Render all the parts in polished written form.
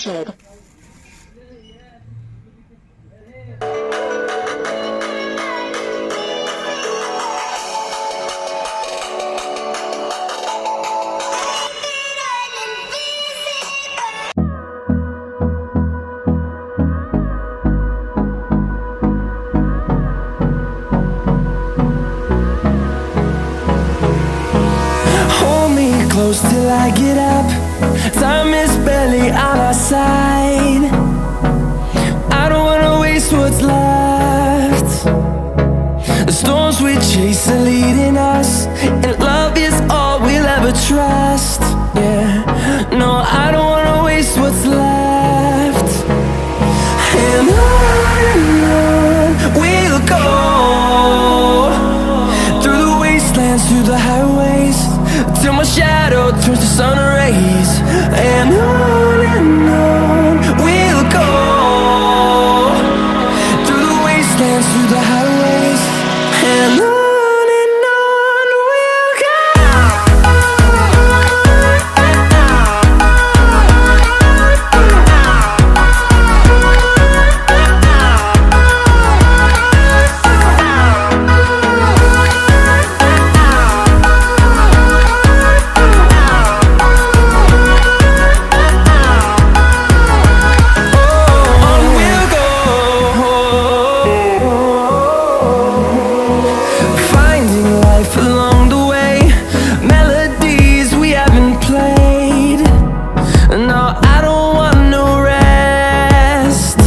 disconnected. Hold me close till I get up. Time is barely on our side. I don't wanna waste what's left. The storms we chase are leading us, and love is all we'll ever trust. Yeah, no, I don't wanna waste what's left. And on we'll go, through the wastelands, through the highways, till my shadow turns to sun rays. And on we'll go, through the wastelands, through the highways, and on we'll go. Along the way, melodies we haven't played. No, I don't want no rest.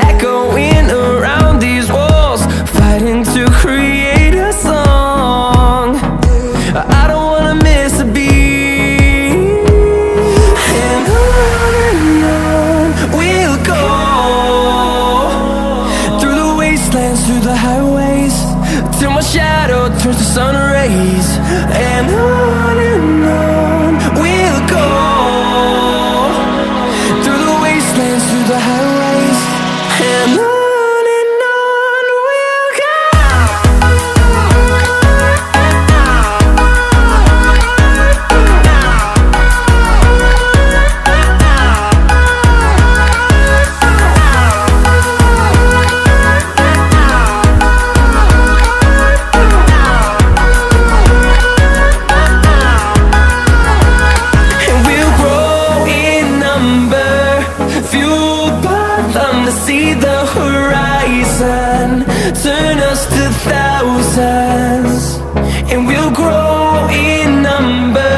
Echoing around these walls, fighting to create a song. I don't wanna miss a beat. And on we'll go, through the wastelands, through the highways, till my shadow turns to sun rays. And on we'll go, through the wastelands, through the highways, and on we'll go. See the horizon, turn us to thousands, and we'll grow in number,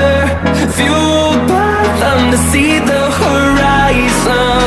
fueled by them to see the horizon.